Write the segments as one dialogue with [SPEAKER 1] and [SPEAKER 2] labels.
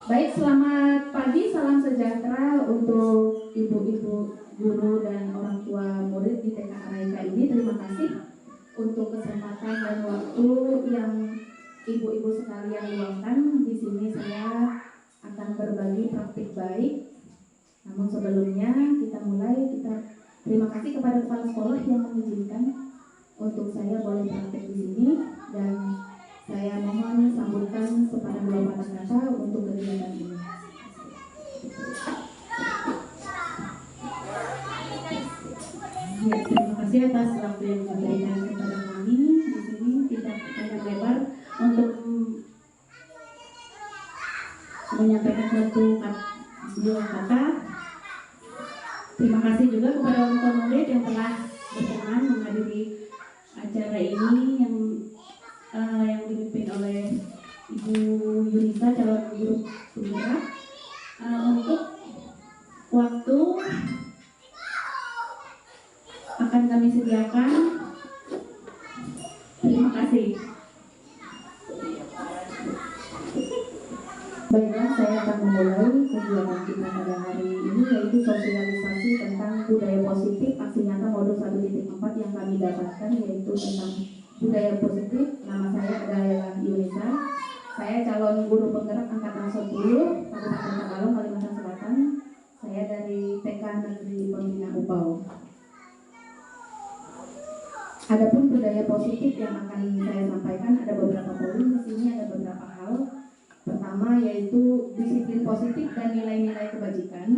[SPEAKER 1] Baik, selamat pagi, salam sejahtera untuk ibu-ibu guru dan orang tua murid di TK Araika ini. Terima kasih untuk kesempatan dan waktu yang ibu-ibu sekalian luangkan. Di sini saya akan berbagi praktik baik. Namun sebelumnya kita terima kasih kepada kepala sekolah yang mengizinkan untuk saya boleh praktik di sini, dan saya mohon sambutan sepatah dua patah kata untuk kegiatan ini. Ya, terima kasih atas waktu yang diberikan kepada kami. Di sini tidak panjang lebar untuk menyampaikan dua kata. Terima kasih juga kepada orang tua murid yang telah berkenan menghadiri acara ini yang dipimpin oleh Ibu Yunita, calon guru penggerak. Untuk waktu akan kami sediakan. Terima kasih. Baiklah, saya akan memulai kegiatan kita pada hari ini, yaitu sosialisasi tentang budaya positif aksi nyata modul 1.4 yang kami dapatkan, yaitu tentang budaya positif. Nama saya adalah Yunita. Saya calon guru penggerak angkatan 10 Kabupaten Tabalong, Kalimantan Selatan. Saya dari TK Negeri Pembina Upau. Adapun budaya positif yang akan saya sampaikan ada beberapa poin. Di sini ada beberapa hal. Pertama yaitu disiplin positif dan nilai-nilai kebajikan.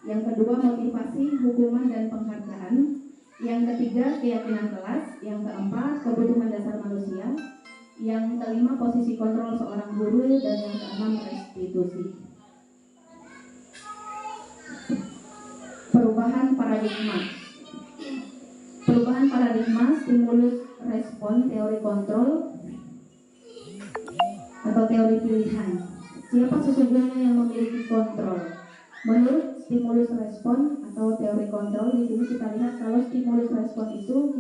[SPEAKER 1] Yang kedua motivasi, hukuman dan penghargaan. Yang ketiga keyakinan kelas. Yang keempat kebutuhan dasar manusia. Yang kelima posisi kontrol seorang guru, dan yang keenam restitusi. Perubahan paradigma, stimulus respon, teori kontrol atau teori pilihan. Siapa sesungguhnya yang memiliki kontrol? Menurut stimulus respon atau teori kontrol, di sini kita lihat kalau stimulus respon itu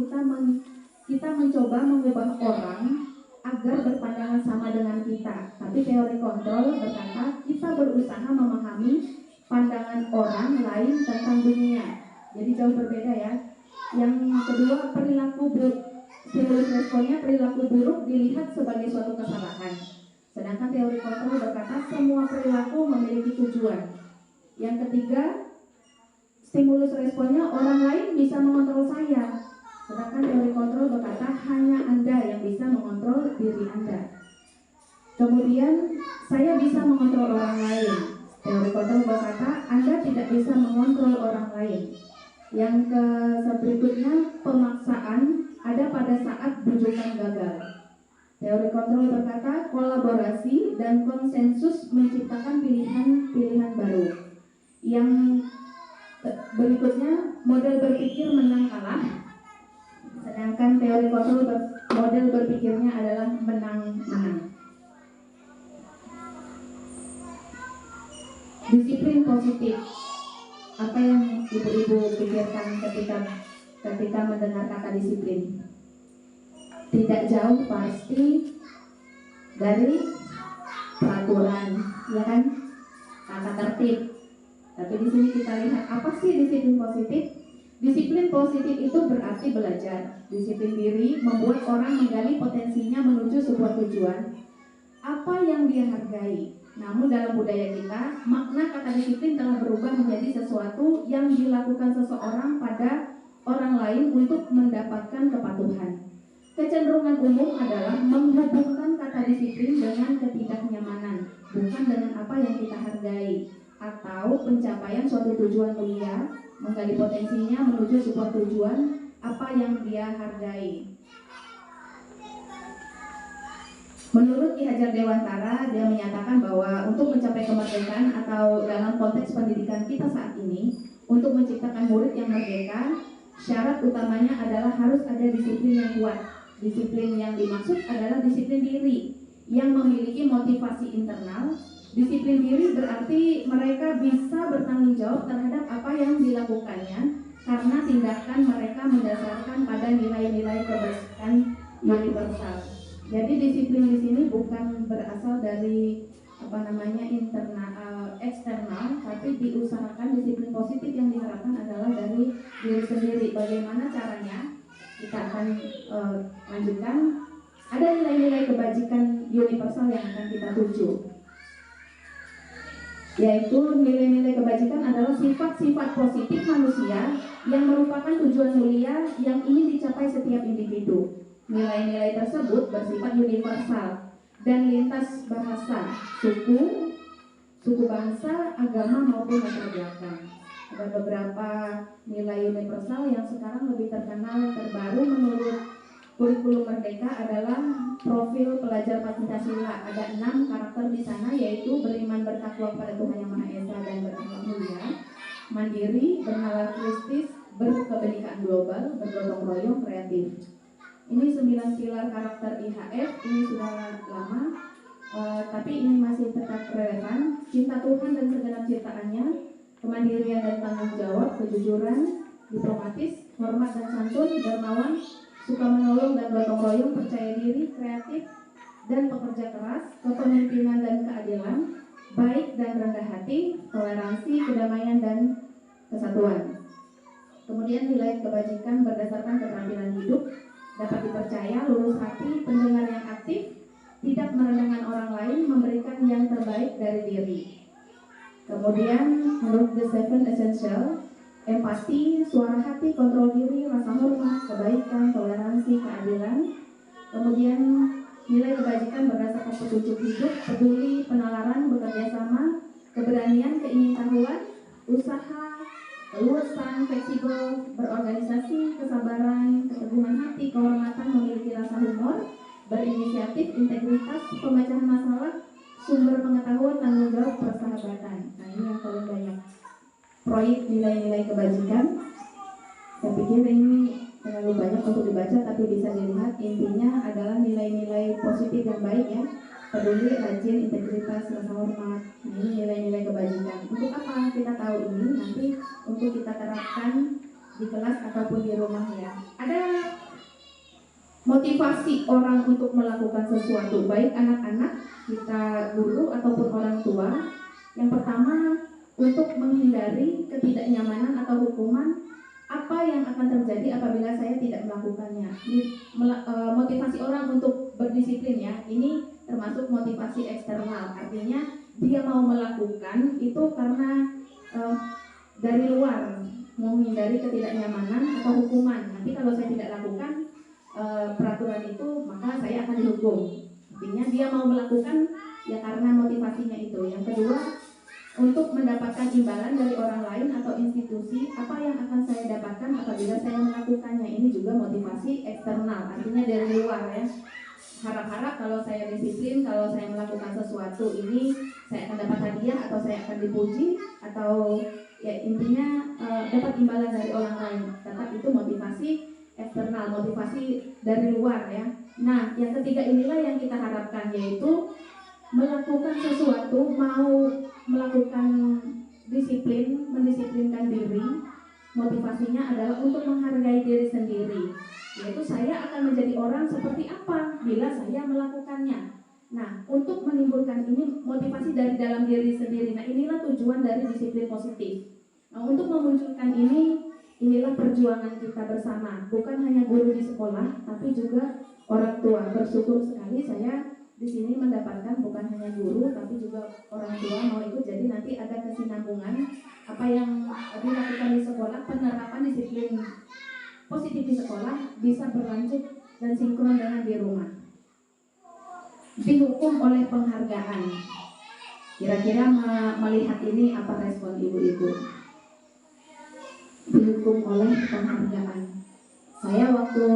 [SPEAKER 1] kita mencoba mengubah orang agar berpandangan sama dengan kita. Tapi teori kontrol berkata kita berusaha memahami pandangan orang lain tentang dunia. Jadi jauh berbeda ya. Yang kedua, stimulus responnya perilaku buruk dilihat sebagai suatu kesalahan. Sedangkan teori kontrol berkata semua perilaku memiliki tujuan. Yang ketiga, stimulus responnya orang lain bisa mengontrol saya. Sedangkan teori kontrol berkata hanya Anda yang bisa mengontrol diri Anda. Kemudian saya bisa mengontrol orang lain. Teori kontrol berkata Anda tidak bisa mengontrol orang lain. Yang berikutnya pemaksaan ada pada saat bujukan gagal. Teori kontrol berkata kolaborasi dan konsensus menciptakan pilihan-pilihan baru. Yang berikutnya model berpikir menang kalah. Sedangkan teori kontrol model berpikirnya adalah menang-menang. Disiplin positif. Apa yang ibu-ibu pikirkan ketika mendengar kata disiplin? Tidak jauh pasti dari peraturan, ya kan? Tata tertib. Tapi di sini kita lihat apa sih disiplin positif? Disiplin positif itu berarti belajar. Disiplin diri membuat orang menggali potensinya menuju sebuah tujuan. Apa yang dia hargai. Namun dalam budaya kita, makna kata disiplin telah berubah menjadi sesuatu yang dilakukan seseorang pada orang lain untuk mendapatkan kepatuhan. Kecenderungan umum adalah menghubungkan kata disiplin dengan ketidaknyamanan, bukan dengan apa yang kita hargai, atau pencapaian suatu tujuan mulia, menggali potensinya menuju sebuah tujuan apa yang dia hargai. Menurut Ki Hajar Dewantara, dia menyatakan bahwa untuk mencapai kemerdekaan atau dalam konteks pendidikan kita saat ini, untuk menciptakan murid yang merdeka, syarat utamanya adalah harus ada disiplin yang kuat. Disiplin yang dimaksud adalah disiplin diri yang memiliki motivasi internal. Disiplin diri berarti mereka bisa bertanggung jawab terhadap apa yang dilakukannya karena tindakan mereka mendasarkan pada nilai-nilai kebajikan universal. Jadi disiplin di sini bukan berasal dari eksternal, tapi diusahakan disiplin positif yang diharapkan adalah dari diri sendiri. Bagaimana caranya? Kita akan lanjutkan. Ada nilai-nilai kebajikan universal yang akan kita tuju, yaitu nilai-nilai kebajikan adalah sifat-sifat positif manusia yang merupakan tujuan mulia yang ingin dicapai setiap individu. Nilai-nilai tersebut bersifat universal dan lintas bahasa, suku bangsa, agama maupun latar belakang. Ada beberapa nilai universal yang sekarang lebih terkenal terbaru menurut kurikulum Merdeka adalah profil pelajar Pancasila. Ada 6 karakter di sana, yaitu beriman bertakwa kepada Tuhan Yang Maha Esa dan berakhlak mulia, mandiri, bernalar kristis, berkebenekaan global, bergotong royong, kreatif. Ini 9 pilar karakter IHF. Ini sudah lama, tapi ini masih tetap relevan. Cinta Tuhan dan segenap ciptaannya, kemandirian dan tanggung jawab, kejujuran, diplomatis, hormat dan santun, dermawan, suka menolong dan gotong royong, percaya diri, kreatif dan pekerja keras, kepemimpinan dan keadilan, baik dan rendah hati, toleransi, kedamaian dan kesatuan. Kemudian nilai kebajikan berdasarkan keterampilan hidup, dapat dipercaya, lurus hati, pendengar yang aktif, tidak merendahkan orang lain, memberikan yang terbaik dari diri. Kemudian menurut The Seven Essential, empati, suara hati, kontrol diri, rasa hormat, kebaikan, toleransi, keadilan. Kemudian nilai kebajikan berdasarkan petunjuk hidup, peduli, penalaran, bekerja sama, keberanian, keingintahuan, usaha, keluasan, fleksibel, berorganisasi, kesabaran, keteguhan hati, kehormatan, memiliki rasa humor, berinisiatif, integritas, pemecahan masalah, sumber pengetahuan, tanggung jawab, persahabatan. Nah, ini yang paling banyak proyek nilai-nilai kebajikan. Saya pikir ini terlalu banyak untuk dibaca, tapi bisa dilihat intinya adalah nilai-nilai positif yang baik ya. Peduli, rajin, integritas, rasa hormat. Nah, ini nilai-nilai kebajikan. Untuk apa kita tahu ini? Nanti untuk kita terapkan di kelas ataupun di rumah ya. Ada motivasi orang untuk melakukan sesuatu, baik anak-anak, kita guru ataupun orang tua. Yang pertama, untuk menghindari ketidaknyamanan atau hukuman apa yang akan terjadi apabila saya tidak melakukannya. Motivasi orang untuk berdisiplin ya, ini termasuk motivasi eksternal, artinya dia mau melakukan itu karena dari luar, menghindari ketidaknyamanan atau hukuman. Nanti kalau saya tidak lakukan peraturan itu, maka saya akan dihukum. Artinya dia mau melakukan ya karena motivasinya itu. Yang kedua, untuk mendapatkan imbalan dari orang lain atau institusi, apa yang akan saya dapatkan apabila saya melakukannya. Ini juga motivasi eksternal, artinya dari luar ya. Harap-harap kalau saya disiplin, kalau saya melakukan sesuatu ini, saya akan dapat hadiah atau saya akan dipuji, atau ya intinya dapat imbalan dari orang lain. Tetap itu motivasi eksternal, motivasi dari luar ya. Nah, yang ketiga inilah yang kita harapkan, yaitu melakukan sesuatu, mau melakukan disiplin, mendisiplinkan diri. Motivasinya adalah untuk menghargai diri sendiri, yaitu saya akan menjadi orang seperti apa bila saya melakukannya. Nah, untuk menimbulkan ini motivasi dari dalam diri sendiri. Nah, inilah tujuan dari disiplin positif. Nah, untuk memunculkan ini, inilah perjuangan kita bersama. Bukan hanya guru di sekolah, tapi juga orang tua. Bersyukur sekali saya di sini mendapatkan bukan hanya guru, tapi juga orang tua mau ikut. Jadi nanti ada kesinambungan apa yang dilakukan di sekolah, penerapan disiplin positif di sekolah bisa berlanjut dan sinkron dengan di rumah. Dihukum oleh penghargaan. Kira-kira melihat ini apa respon ibu-ibu? Dihukum oleh penghargaan. Saya waktu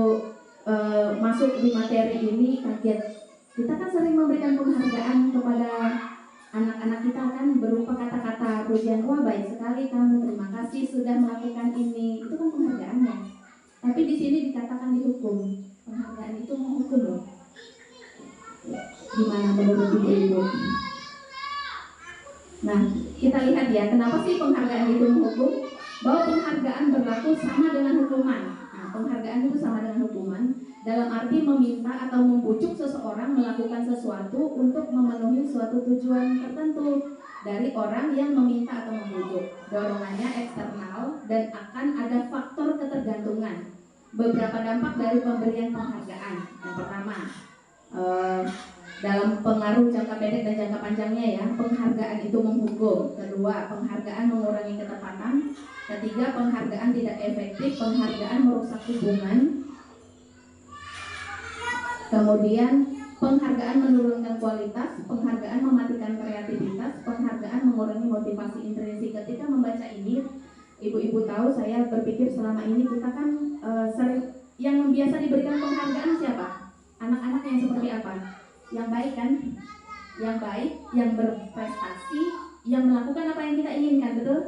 [SPEAKER 1] masuk di materi ini kaget. Kita kan sering memberikan penghargaan kepada anak-anak kita kan berupa kata-kata pujian, wah baik sekali kamu, terima kasih sudah melakukan ini. Itu kan penghargaannya. Tapi di sini dikatakan dihukum. Penghargaan itu menghukum loh. Gimana menurut ibu-ibu? Nah, kita lihat ya, kenapa sih penghargaan itu menghukum? Bahwa penghargaan berlaku sama dengan hukuman. Nah, penghargaan itu sama dengan hukuman. dalam arti meminta atau membujuk seseorang melakukan sesuatu untuk memenuhi suatu tujuan tertentu dari orang yang meminta atau membujuk. Dorongannya eksternal dan akan ada faktor ketergantungan. Beberapa dampak dari pemberian penghargaan. Yang pertama, dalam pengaruh jangka pendek dan jangka panjangnya ya, penghargaan itu menghukum. Kedua, penghargaan mengurangi ketepatan. Ketiga, penghargaan tidak efektif, penghargaan merusak hubungan. Kemudian penghargaan menurunkan kualitas, penghargaan mematikan kreativitas, penghargaan mengurangi motivasi intrinsik. Ketika membaca ini, ibu-ibu tahu saya berpikir selama ini kita kan sering yang biasa diberikan penghargaan siapa? Anak-anak yang seperti apa? Yang baik kan? Yang baik, yang berprestasi, yang melakukan apa yang kita inginkan, betul?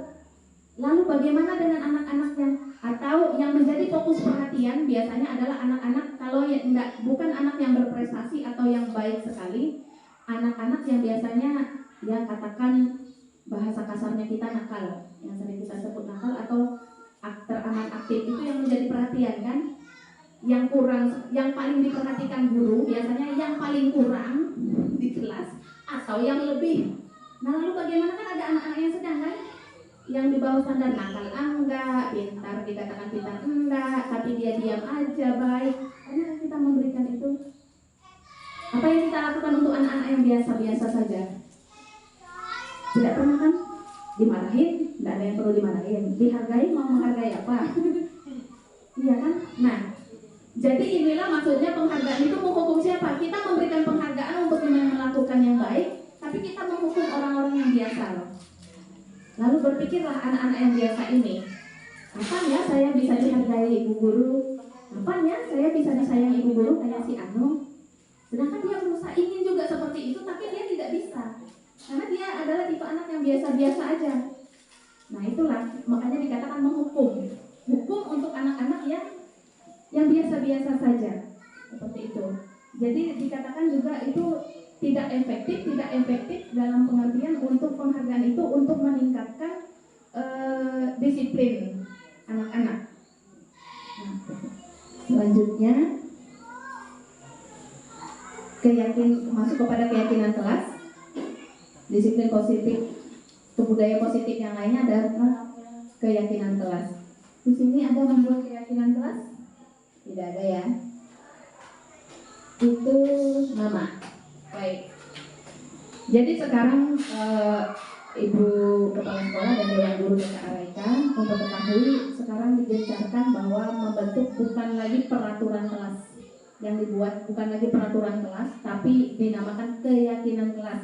[SPEAKER 1] Lalu bagaimana dengan anak-anak yang atau yang menjadi fokus perhatian biasanya adalah anak-anak kalau ya enggak bukan anak yang berprestasi atau yang baik sekali, anak-anak yang biasanya yang katakan bahasa kasarnya kita nakal, yang sering kita sebut nakal atau teramat aktif, itu yang menjadi perhatian kan? Yang kurang, yang paling diperhatikan guru biasanya yang paling kurang di kelas atau yang lebih. Nah lalu bagaimana kan ada anak-anak yang sedang kan? Yang di bawah standar nakal enggak, pintar dikatakan pintar enggak, tapi dia diam aja baik. Karena kita memberikan itu. Apa yang kita lakukan untuk anak-anak yang biasa-biasa saja? Tidak pernah kan? Dimarahin, tidak ada yang perlu dimarahin. Dihargai, mau menghargai apa? Iya kan? Nah, jadi inilah maksudnya penghargaan itu menghukum siapa? Kita memberikan penghargaan untuk yang melakukan yang baik, tapi kita menghukum orang-orang yang biasa loh. Lalu berpikirlah anak-anak yang biasa ini, apanya saya bisa dihargai ibu guru, apanya saya bisa disayangi ibu guru kayak si Anu. Sedangkan dia berusaha ingin juga seperti itu, tapi dia tidak bisa, karena dia adalah tipe anak yang biasa-biasa aja. Nah itulah makanya dikatakan menghukum, hukum untuk anak-anak yang biasa-biasa saja, seperti itu. Jadi dikatakan juga itu tidak efektif dalam pengertian untuk penghargaan itu untuk meningkatkan disiplin anak-anak. Nah, selanjutnya masuk kepada keyakinan kelas, disiplin positif, budaya positif yang lainnya adalah keyakinan kelas. Di sini ada membuat keyakinan kelas? Tidak ada ya. Itu nama. Baik. Jadi sekarang Ibu Kepala Sekolah dan Dewan Guru DKAWK untuk ketahui sekarang digencarkan bahwa membentuk bukan lagi peraturan kelas yang dibuat, bukan lagi peraturan kelas, tapi dinamakan keyakinan kelas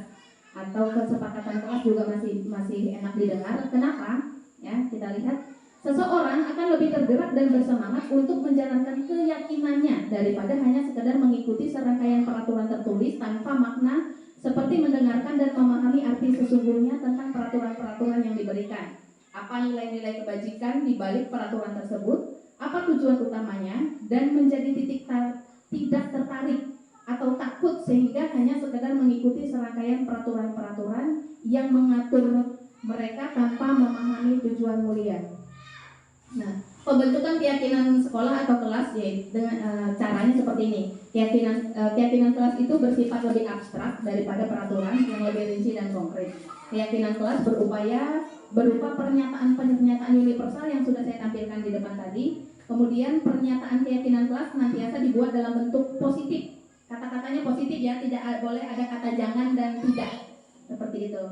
[SPEAKER 1] atau kesepakatan kelas juga masih enak didengar. Kenapa? Ya, kita lihat seseorang akan lebih tergerak dan bersemangat untuk menjalankan keyakinannya daripada hanya sekedar mengikuti serangkaian peraturan tertulis tanpa makna, seperti mendengarkan dan memahami arti sesungguhnya tentang peraturan-peraturan yang diberikan. Apa nilai-nilai kebajikan di balik peraturan tersebut, apa tujuan utamanya, dan menjadi tidak tertarik atau takut sehingga hanya sekedar mengikuti serangkaian peraturan-peraturan yang mengatur mereka tanpa memahami tujuan mulia. Nah, pembentukan keyakinan sekolah atau kelas ya dengan caranya seperti ini. Keyakinan kelas itu bersifat lebih abstrak daripada peraturan yang lebih rinci dan konkret. Keyakinan kelas berupa pernyataan universal yang sudah saya tampilkan di depan tadi. Kemudian pernyataan keyakinan kelas senantiasa dibuat dalam bentuk positif. Kata-katanya positif ya, tidak boleh ada kata jangan dan tidak. Seperti itu.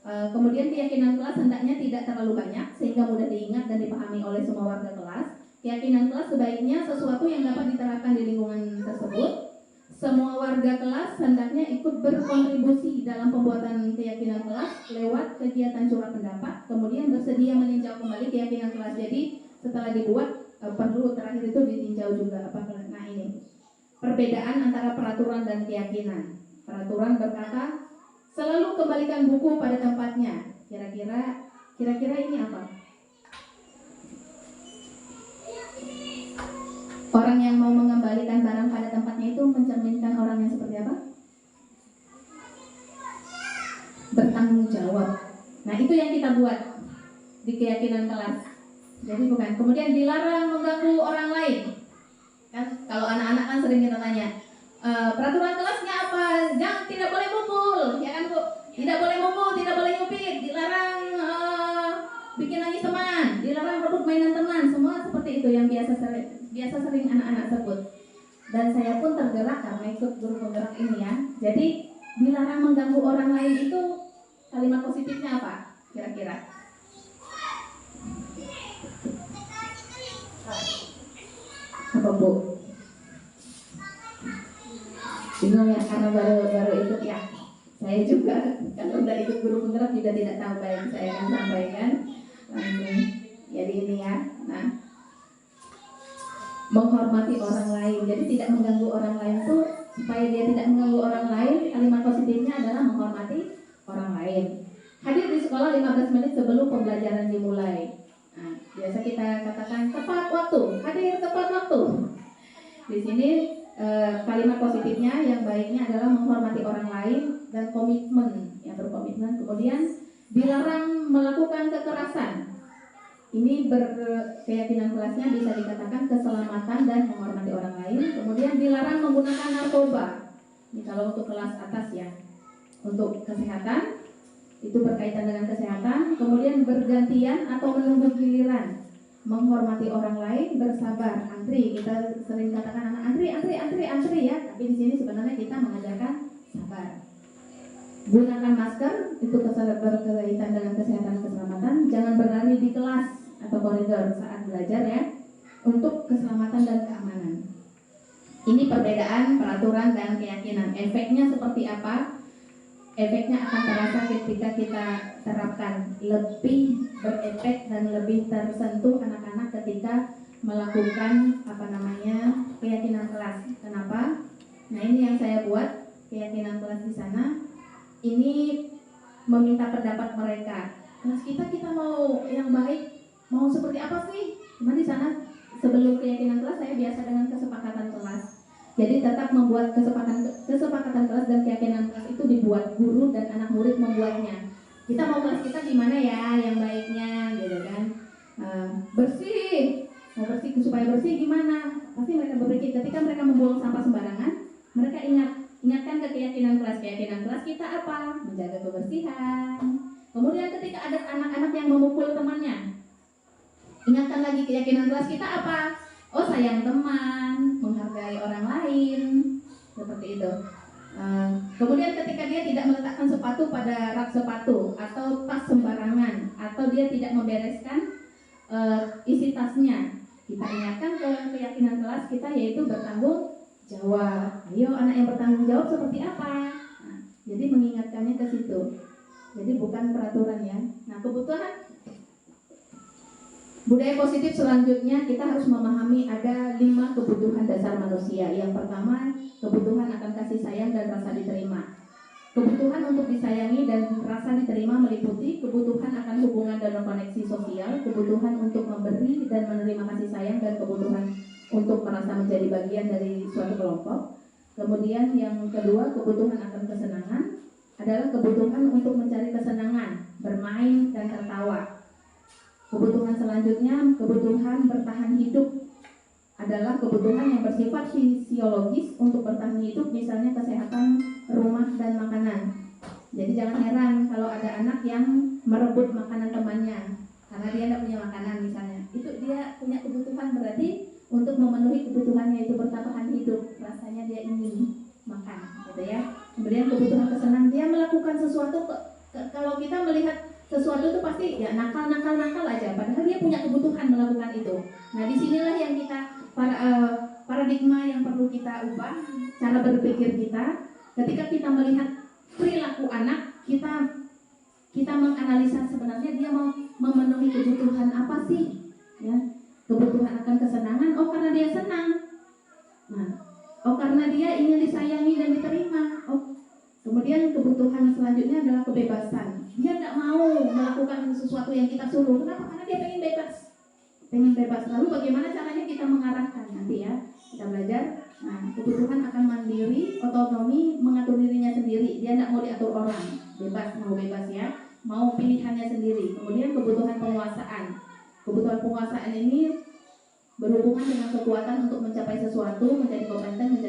[SPEAKER 1] Kemudian keyakinan kelas hendaknya tidak terlalu banyak sehingga mudah diingat dan dipahami oleh semua warga kelas. Keyakinan kelas sebaiknya sesuatu yang dapat diterapkan di lingkungan tersebut. Semua warga kelas hendaknya ikut berkontribusi dalam pembuatan keyakinan kelas lewat kegiatan curah pendapat, kemudian bersedia meninjau kembali keyakinan kelas. Jadi setelah dibuat perlu terakhir itu ditinjau juga apakah. Nah ini perbedaan antara peraturan dan keyakinan. Peraturan berkata selalu kembalikan buku pada tempatnya. Kira-kira ini apa? Orang yang mau mengembalikan barang pada tempatnya itu mencerminkan orang yang seperti apa? Bertanggung jawab. Nah itu yang kita buat di keyakinan kelas. Jadi bukan. Kemudian dilarang mengganggu orang lain. Kan kalau anak-anak kan
[SPEAKER 2] sering kita tanya, peraturan kelasnya apa? Jangan, tidak boleh mukul, ya kan Bu? Tidak boleh mukul, tidak boleh nyupit, dilarang bikin nangis teman, dilarang rebut mainan teman, semua seperti itu yang biasa sering anak-anak sebut. Dan saya pun tergerak karena ikut guru penggerak ini ya. Jadi dilarang mengganggu orang lain itu kalimat positifnya apa? Kira-kira? Apa Bu? Bingung ya karena baru ikut ya. Saya juga kalau udah ikut guru penggerak juga tidak tahu baik. Saya akan sampaikan langsung. Jadi ini ya. Nah, menghormati orang lain. Jadi tidak mengganggu orang lain itu supaya dia tidak mengganggu orang lain. Kalimat positifnya adalah menghormati orang lain. Hadir di sekolah 15 menit sebelum pembelajaran dimulai. Nah, biasa kita katakan tepat waktu. Hadir tepat waktu. Di sini kalimat positifnya yang baiknya adalah menghormati orang lain dan komitmen, yang berkomitmen. Kemudian dilarang melakukan kekerasan. Ini berkeyakinan kelasnya bisa dikatakan keselamatan dan menghormati orang lain. Kemudian dilarang menggunakan narkoba. Ini kalau untuk kelas atas ya. Untuk kesehatan itu berkaitan dengan kesehatan. Kemudian bergantian atau menunggu giliran. Menghormati orang lain, bersabar, antri. Kita sering katakan anak antri ya. Tapi di sini sebenarnya kita mengajarkan sabar. Gunakan masker, itu berkaitan dengan kesehatan dan keselamatan. Jangan berlari di kelas atau koridor saat belajar ya, untuk keselamatan dan keamanan. Ini perbedaan peraturan dan keyakinan. Efeknya seperti apa? Efeknya akan terasa ketika kita terapkan, lebih berefek dan lebih tersentuh anak-anak ketika melakukan keyakinan kelas. Kenapa? Nah, ini yang saya buat keyakinan kelas di sana. Ini meminta pendapat mereka. Kelas kita mau yang baik, mau seperti apa sih? Cuma di sana sebelum keyakinan kelas saya biasa dengan kesepakatan kelas. Jadi tetap membuat kesepakatan kelas dan keyakinan kelas itu dibuat, guru dan anak murid membuatnya. Kita mau kelas kita gimana ya, yang baiknya, gitu kan? Bersih, mau bersih supaya bersih gimana? Pasti mereka berpikir ketika mereka membuang sampah sembarangan, mereka ingatkan ke keyakinan kelas. Keyakinan kelas kita apa? Menjaga kebersihan. Kemudian ketika ada anak-anak yang memukul temannya, ingatkan lagi keyakinan kelas kita apa? Oh, sayang teman, menghargai orang lain, seperti itu. Kemudian ketika dia tidak meletakkan sepatu pada rak sepatu atau tas sembarangan, atau dia tidak membereskan isi tasnya, kita ingatkan ke keyakinan kelas kita, yaitu bertanggung jawab. Ayo anak yang bertanggung jawab seperti apa? Nah, jadi mengingatkannya ke situ. Jadi bukan peraturan ya. Nah, kebutuhan budaya positif selanjutnya kita harus memahami ada 5 kebutuhan dasar manusia. Yang pertama, kebutuhan akan kasih sayang dan rasa diterima. Kebutuhan untuk disayangi dan rasa diterima meliputi kebutuhan akan hubungan dan koneksi sosial, kebutuhan untuk memberi dan menerima kasih sayang, dan kebutuhan untuk merasa menjadi bagian dari suatu kelompok. Kemudian yang kedua, kebutuhan akan kesenangan adalah kebutuhan untuk mencari kesenangan, bermain dan tertawa. Kebutuhan selanjutnya, kebutuhan bertahan hidup adalah kebutuhan yang bersifat fisiologis untuk bertahan hidup, misalnya kesehatan, rumah, dan makanan. Jadi jangan heran kalau ada anak yang merebut makanan temannya karena dia tidak punya makanan misalnya. Itu dia punya kebutuhan, berarti untuk memenuhi kebutuhannya itu bertahan hidup, rasanya dia ingin makan, gitu ya. Kemudian kebutuhan kesenangan, dia melakukan sesuatu. Kalau kita melihat sesuatu itu pasti ya nakal aja, padahal dia punya kebutuhan melakukan itu. Nah, disinilah yang kita paradigma yang perlu kita ubah, cara berpikir kita. Ketika kita melihat perilaku anak, kita menganalisa sebenarnya dia mau memenuhi kebutuhan apa sih? Ya, kebutuhan akan kesenangan. Oh, karena dia senang. Nah, oh karena dia ingin disayangi dan diterima. Oh, kemudian kebutuhan selanjutnya adalah kebebasan. Dia tidak mau melakukan sesuatu yang kita suruh. Kenapa? Karena dia pengen bebas. Lalu bagaimana caranya kita mengarahkan? Nanti ya kita belajar. Nah, kebutuhan akan mandiri, otonomi, mengatur dirinya sendiri. Dia tidak mau diatur orang, mau bebas ya, mau pilihannya sendiri. Kemudian kebutuhan penguasaan. Kebutuhan penguasaan ini berhubungan dengan kekuatan untuk mencapai sesuatu, menjadi kompeten, menjadi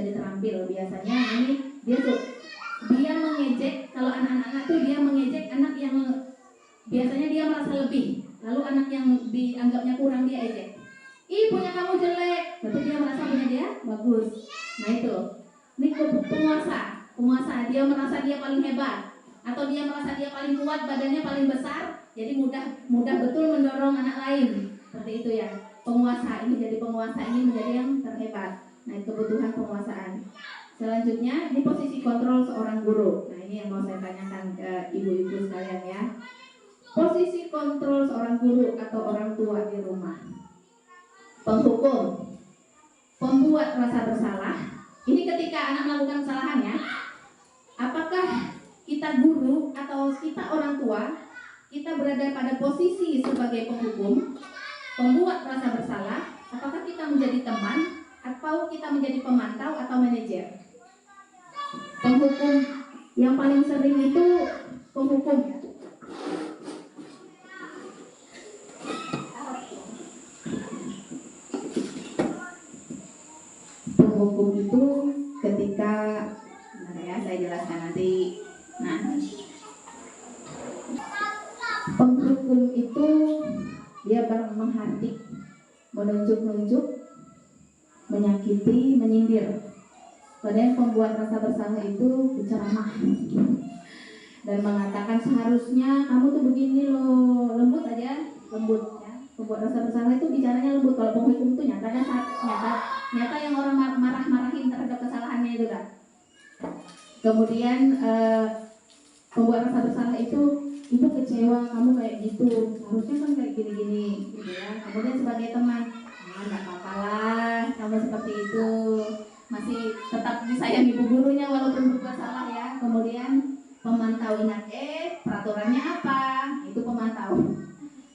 [SPEAKER 2] dia merasa lebih. Lalu anak yang dianggapnya kurang dia ejek. Ih, punya kamu jelek, berarti dia merasa punya dia bagus. Nah itu, ini penguasa, dia merasa dia paling hebat, atau dia merasa dia paling kuat, badannya paling besar, jadi mudah betul mendorong anak lain. Seperti itu ya. Penguasa ini jadi penguasa, ini menjadi yang terhebat. Nah, kebutuhan penguasaan. Selanjutnya, di posisi kontrol seorang guru. Nah, ini yang mau saya tanyakan ke ibu-ibu sekalian ya. Posisi kontrol seorang guru atau orang tua di rumah. Penghukum, pembuat rasa bersalah. Ini ketika anak melakukan kesalahan ya. Apakah kita guru atau kita orang tua, kita berada pada posisi sebagai penghukum, pembuat rasa bersalah, apakah kita menjadi teman, atau kita menjadi pemantau atau manajer? Penghukum yang paling sering itu penghukum. Penghukum itu ketika, saya jelaskan nanti. Nah, penghukum itu dia menghardik, menunjuk-nunjuk, menyakiti, menyindir. Padahal pembuat rasa bersalah itu berceramah dan mengatakan seharusnya kamu tuh begini loh, lembut aja, lembut ya. Pembuat rasa bersalah itu bicaranya lembut. Kalau penghukum itu nyata yang orang marah-marahin terhadap kesalahannya itu kan. Kemudian pembuat rasa bersalah itu, ibu kecewa kamu kayak gitu, harusnya kan kayak gini-gini gitu ya. Kemudian sebagai teman, nggak apa-apa lah kamu seperti itu, masih tetap disayang ibu gurunya walaupun berbuat salah ya. Kemudian pemantau ingat, peraturannya apa, itu pemantau.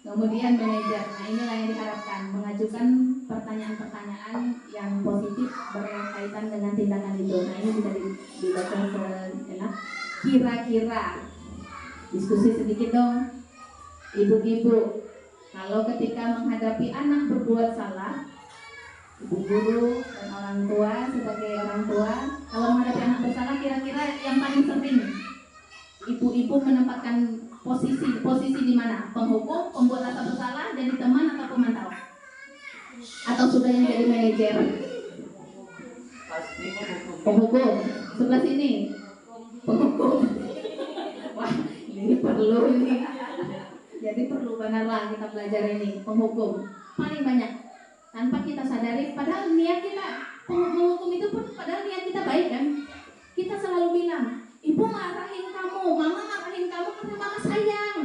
[SPEAKER 2] Kemudian manajer, nah inilah yang diharapkan, mengajukan pertanyaan-pertanyaan yang positif berkaitan dengan tindakan itu. Nah ini bisa dibaca sejenak. Kira-kira diskusi sedikit dong, ibu-ibu, kalau ketika menghadapi anak berbuat salah, ibu guru dan orang tua sebagai orang tua, kalau menghadapi anak bersalah, kira-kira yang paling sering ibu-ibu menempatkan posisi di mana? Penghukum, pembuat rasa bersalah, jadi teman atau pemantau? Atau sudah yang jadi manajer? Penghukum. Sebelah sini. Penghukum. Wah, ini perlu ini. Jadi perlu bangetlah kita belajar ini. Penghukum paling banyak. Tanpa kita sadari, padahal niat kita penghukum itu pun padahal niat kita baik kan. Kita selalu bilang, ibu marahin kamu, mama marahin kamu karena mama sayang.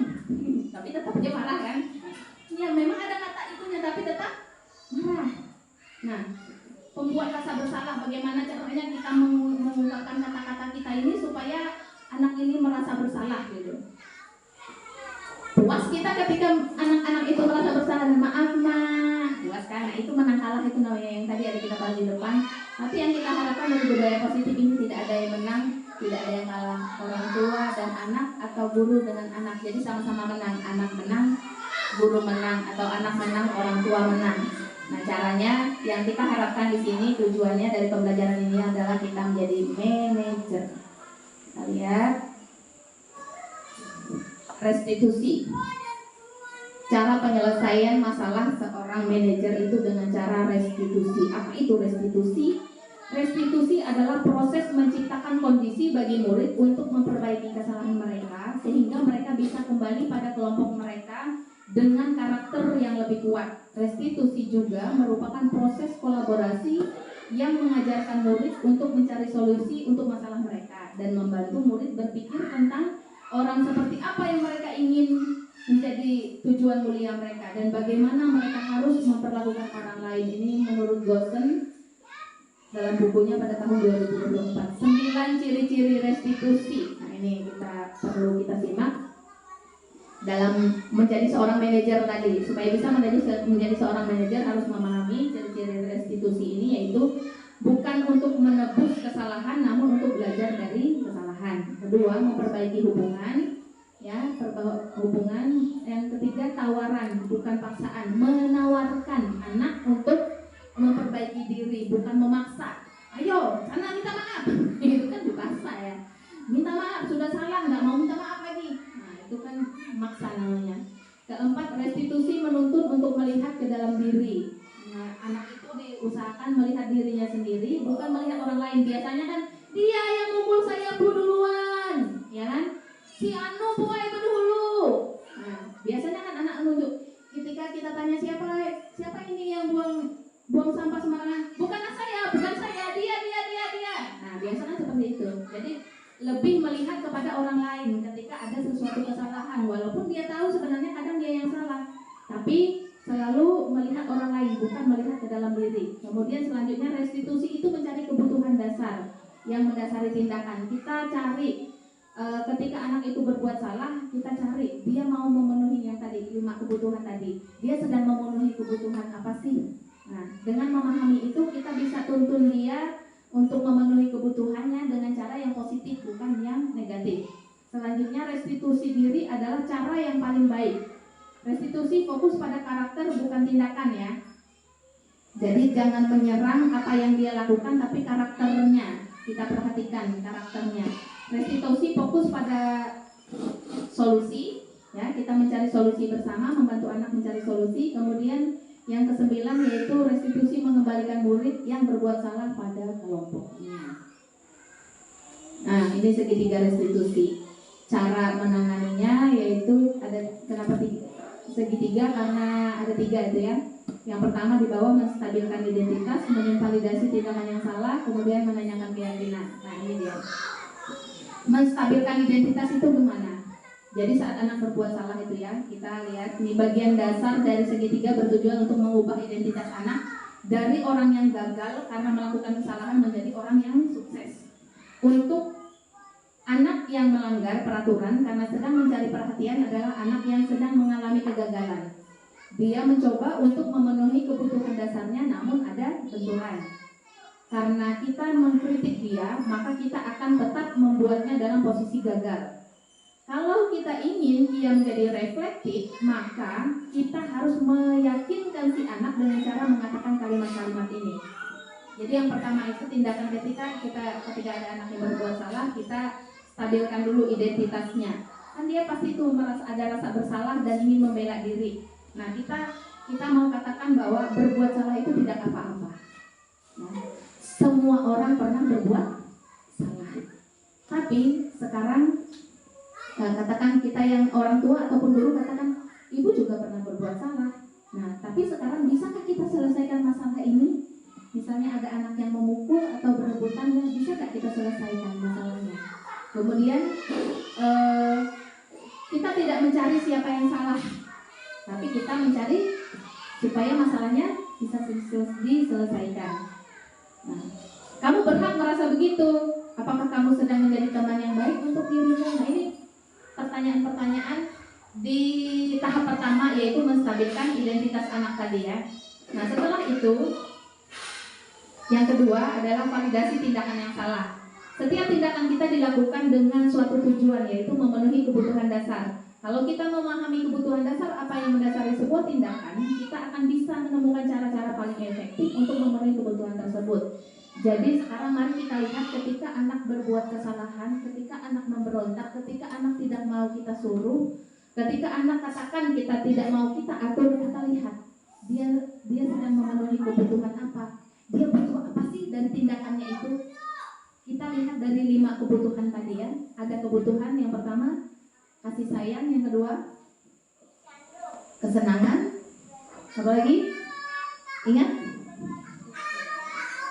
[SPEAKER 2] Tapi tetap aja marah kan? Ya memang ada kata itunya tapi tetap marah. Nah, pembuat rasa bersalah, bagaimana caranya kita mengungkapkan kata-kata kita ini supaya anak ini merasa bersalah gitu. Puas kita ketika anak-anak itu merasa bersalah, maaf mak, puas kan? Nah itu menang kalah, itu namanya yang tadi ada kita bahas di depan. Tapi yang kita harapkan dari budaya positif ini tidak ada yang menang, tidak ada yang kalah. Orang tua dan anak atau guru dengan anak, jadi sama-sama menang. Anak menang, guru menang, atau anak menang, orang tua menang. Nah caranya yang kita harapkan di sini, tujuannya dari pembelajaran ini adalah kita menjadi manajer. Kita lihat restitusi. Cara penyelesaian masalah seorang manajer itu dengan cara restitusi. Apa itu restitusi? Restitusi adalah proses menciptakan kondisi bagi murid untuk memperbaiki kesalahan mereka sehingga mereka bisa kembali pada kelompok mereka dengan karakter yang lebih kuat. Restitusi juga merupakan proses kolaborasi yang mengajarkan murid untuk mencari solusi untuk masalah mereka dan membantu murid berpikir tentang orang seperti apa yang mereka ingin menjadi tujuan mulia mereka dan bagaimana mereka harus memperlakukan orang lain. Ini menurut Gosen dalam bukunya pada tahun 2024, 9 ciri-ciri restitusi. Nah ini perlu kita simak dalam menjadi seorang manajer tadi. Supaya bisa menjadi seorang manajer harus memahami ciri-ciri restitusi ini, yaitu bukan untuk menebus kesalahan namun untuk belajar dari kesalahan. Kedua, memperbaiki hubungan, ya, hubungan. Yang ketiga, tawaran bukan paksaan, menawarkan anak untuk memperbaiki diri, bukan memaksa. Ayo, sana minta maaf. Itu kan dipaksa ya. Minta maaf, sudah salah, nggak mau minta maaf lagi. Nah, itu kan maksa namanya. melihat ke dalam diri. Nah, anak itu diusahakan melihat dirinya sendiri, bukan melihat orang lain. Biasanya kan dia yang mukul saya bu duluan, ya kan? Si Anu buai itu dulu. Nah, biasanya kan anak nunjuk. Ketika kita tanya siapa ini yang buang sampah sembarangan, bukan saya, dia. Nah, biasanya seperti itu. Jadi lebih melihat kepada orang lain ketika ada sesuatu kesalahan, walaupun dia tahu sebenarnya kadang dia yang salah, tapi selalu melihat orang lain, bukan melihat ke dalam diri. Kemudian selanjutnya restitusi itu mencari kebutuhan dasar yang mendasari tindakan. Kita cari ketika anak itu berbuat salah, kita cari dia mau memenuhi yang tadi 5 kebutuhan tadi. Dia sedang memenuhi kebutuhan apa sih? Nah, dengan memahami itu kita bisa tuntun dia untuk memenuhi kebutuhannya dengan cara yang positif, bukan yang negatif. Selanjutnya restitusi diri adalah cara yang paling baik. Restitusi fokus pada karakter bukan tindakan ya. Jadi jangan menyerang apa yang dia lakukan, tapi karakternya kita perhatikan karakternya. Restitusi fokus pada solusi ya, kita mencari solusi bersama, membantu anak mencari solusi. Kemudian yang ke-9 yaitu restitusi mengembalikan murid yang berbuat salah pada kelompoknya. Nah, ini segitiga restitusi. Cara menanganinya yaitu ada, kenapa segitiga? Karena ada 3 itu ya. Yang pertama di bawah menstabilkan identitas, menginvalidasi tindakan yang salah, kemudian menanyakan keyakinan. Nah, ini dia. Menstabilkan identitas itu gimana? Jadi saat anak berbuat salah itu ya, kita lihat ini bagian dasar dari segitiga bertujuan untuk mengubah identitas anak dari orang yang gagal karena melakukan kesalahan menjadi orang yang sukses. Untuk anak yang melanggar peraturan karena sedang mencari perhatian adalah anak yang sedang mengalami kegagalan. Dia mencoba untuk memenuhi kebutuhan dasarnya namun ada benturan. Karena kita mengkritik dia, maka kita akan tetap membuatnya dalam posisi gagal. Kalau kita ingin dia menjadi reflektif, maka kita harus meyakinkan si anak dengan cara mengatakan kalimat-kalimat ini. Jadi yang pertama itu tindakan ketika ada anak yang berbuat salah, kita stabilkan dulu identitasnya. Kan dia pasti itu merasa ada rasa bersalah dan ingin membela diri. Nah, kita mau katakan bahwa berbuat salah itu tidak apa-apa. Nah, semua orang pernah berbuat salah. Tapi sekarang katakan kita yang orang tua ataupun guru katakan ibu juga pernah berbuat salah. Nah, tapi sekarang bisakah kita selesaikan masalah ini? Misalnya ada anak yang memukul atau berebutan, bisakah kita selesaikan masalahnya? Kemudian kita tidak mencari siapa yang salah, tapi kita mencari supaya masalahnya bisa diselesaikan. Nah, kamu berhak merasa begitu. Apakah kamu sedang menjadi teman yang baik untuk dirimu? Nah, ini pertanyaan-pertanyaan di tahap pertama, yaitu menstabilkan identitas anak tadi ya. Nah, setelah itu yang kedua adalah validasi tindakan yang salah. Setiap tindakan kita dilakukan dengan suatu tujuan, yaitu memenuhi kebutuhan dasar. Kalau kita memahami kebutuhan dasar apa yang mendasari sebuah tindakan, kita akan bisa menemukan cara-cara paling efektif untuk memenuhi kebutuhan tersebut. Jadi sekarang mari kita lihat ketika anak berbuat kesalahan, ketika anak memberontak, ketika anak tidak mau kita suruh, ketika anak katakan kita tidak mau kita atur, kita lihat dia sedang memenuhi kebutuhan apa, dia butuh apa sih dari tindakannya itu. Kita lihat dari 5 kebutuhan tadi ya. Ada kebutuhan yang pertama kasih sayang, yang kedua kesenangan, apa lagi? Ingat?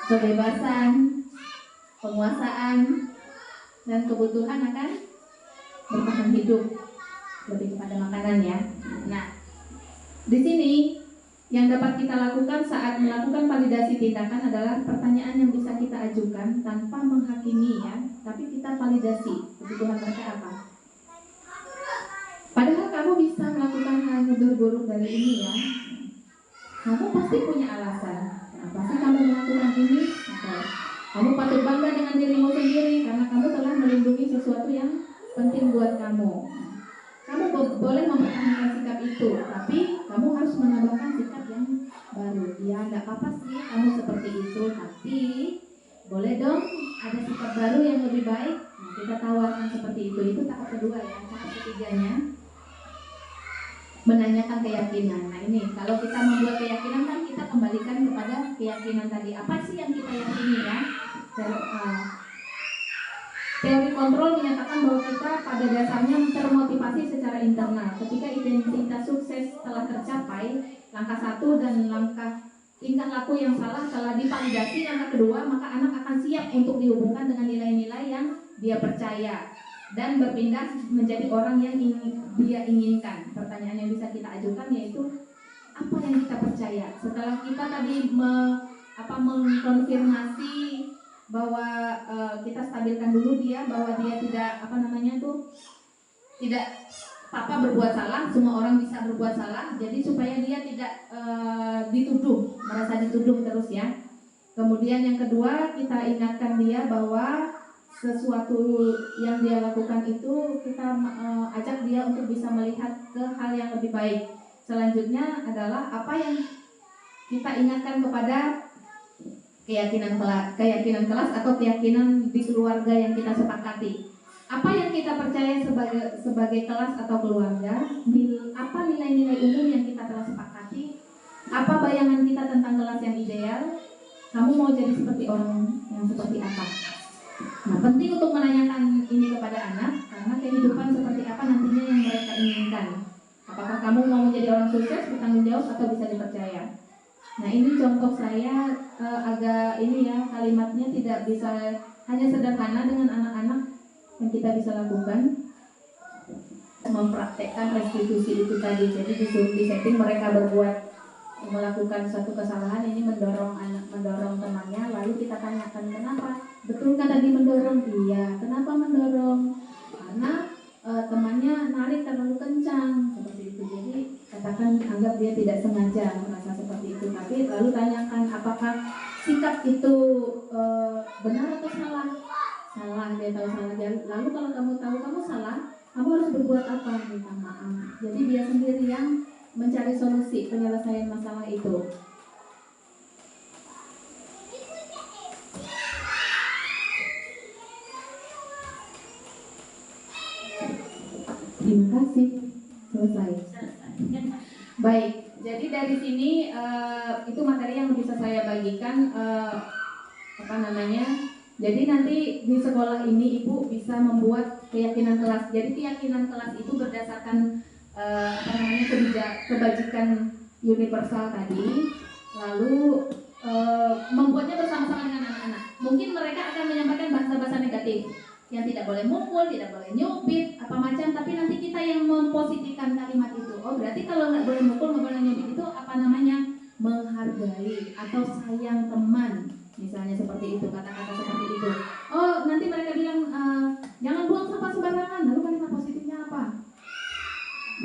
[SPEAKER 2] Kebebasan, penguasaan, dan kebutuhan akan bertahan hidup, lebih kepada makanan ya. Nah, di sini yang dapat kita lakukan saat melakukan validasi tindakan adalah pertanyaan yang bisa kita ajukan tanpa menghakimi ya, tapi kita validasi kebutuhan mereka apa. Padahal kamu bisa melakukan hal yang lebih buruk dari ini ya. Kamu pasti punya alasan. Pasti kamu melakukan ini, kamu patut bangga dengan dirimu sendiri karena kamu telah melindungi sesuatu yang penting buat kamu. Kamu boleh mempertahankan sikap itu, tapi kamu harus menambahkan sikap yang baru. Ya, nggak apa-apa sih kamu seperti itu, tapi boleh dong ada sikap baru yang lebih baik. Nah, kita tawarkan seperti itu tahap kedua ya. Tahap ketiganya menanyakan keyakinan. Nah ini kalau kita membuat keyakinan kan kita kembalikan kepada keyakinan tadi. Apa sih yang kita yakini ya? Teori kontrol menyatakan bahwa kita pada dasarnya termotivasi secara internal. Ketika identitas sukses telah tercapai, langkah 1 dan langkah tingkah laku yang salah telah divalidasi, langkah kedua, maka anak akan siap untuk dihubungkan dengan nilai-nilai yang dia percaya dan berpindah menjadi orang yang dia inginkan. Pertanyaan yang bisa kita ajukan yaitu apa yang kita percaya. Setelah kita tadi mengkonfirmasi bahwa kita stabilkan dulu dia bahwa dia tidak tidak papa berbuat salah, semua orang bisa berbuat salah, jadi supaya dia tidak merasa dituduh terus ya. Kemudian yang kedua, kita ingatkan dia bahwa sesuatu yang dia lakukan itu kita ajak dia untuk bisa melihat ke hal yang lebih baik. Selanjutnya adalah apa yang kita ingatkan kepada keyakinan kelas atau keyakinan di keluarga yang kita sepakati. Apa yang kita percaya sebagai kelas atau keluarga, apa nilai-nilai umum yang kita telah sepakati, apa bayangan kita tentang kelas yang ideal, kamu mau jadi seperti orang yang seperti apa. Nah, penting untuk menanyakan ini kepada anak, karena kehidupan seperti apa nantinya yang mereka inginkan. Apakah kamu mau menjadi orang sukses, bertanggung jawab, atau bisa dipercaya. Nah ini contoh saya agak kalimatnya tidak bisa hanya sederhana dengan anak-anak yang kita bisa lakukan mempraktekkan restitusi itu tadi. Jadi disuruh disetting mereka melakukan satu kesalahan, ini mendorong temannya, lalu kita tanyakan kenapa, betulkah tadi mendorong? Iya. Kenapa mendorong? Karena temannya narik terlalu kencang seperti itu. Jadi katakan anggap dia tidak sengaja merasa seperti itu, tapi lalu tanyakan apakah sikap itu benar atau salah. Dia tahu salah. Lalu kalau kamu tahu kamu salah, kamu harus berbuat apa? Minta maaf. Jadi dia sendiri yang mencari solusi penyelesaian masalah itu. Terima kasih. Selesai. Baik, jadi dari sini itu materi yang bisa saya bagikan. Jadi nanti di sekolah ini Ibu bisa membuat keyakinan kelas. Jadi keyakinan kelas itu berdasarkan kebajikan universal tadi. Lalu membuatnya bersama-sama dengan anak-anak. Mungkin mereka akan menyampaikan bahasa-bahasa negatif yang tidak boleh mukul, tidak boleh nyubit, apa macam, tapi nanti kita yang mempositifkan kalimat itu. Oh berarti kalau nggak boleh mukul, nggak boleh nyubit itu menghargai atau sayang teman, misalnya seperti itu, kata-kata seperti itu. Oh nanti mereka bilang jangan buang sampah sembarangan, lalu kalimat positifnya apa?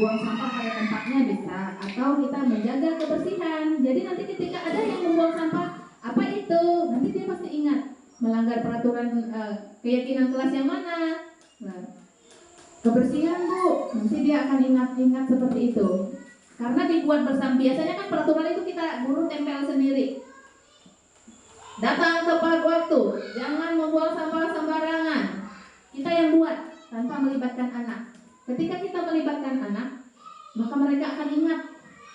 [SPEAKER 2] Buang sampah pada tempatnya bisa, atau kita menjaga kebersihan. Jadi nanti ketika ada yang membuang sampah, apa itu? Nanti dia pasti ingat melanggar peraturan keyakinan kelas yang mana. Nah, kebersihan Bu, nanti dia akan ingat seperti itu. Karena dibuat bersama, biasanya kan peraturan itu kita guru tempel sendiri. Datang tepat waktu, jangan membuang sampah sembarangan. Kita yang buat tanpa melibatkan anak. Ketika kita melibatkan anak, maka mereka akan ingat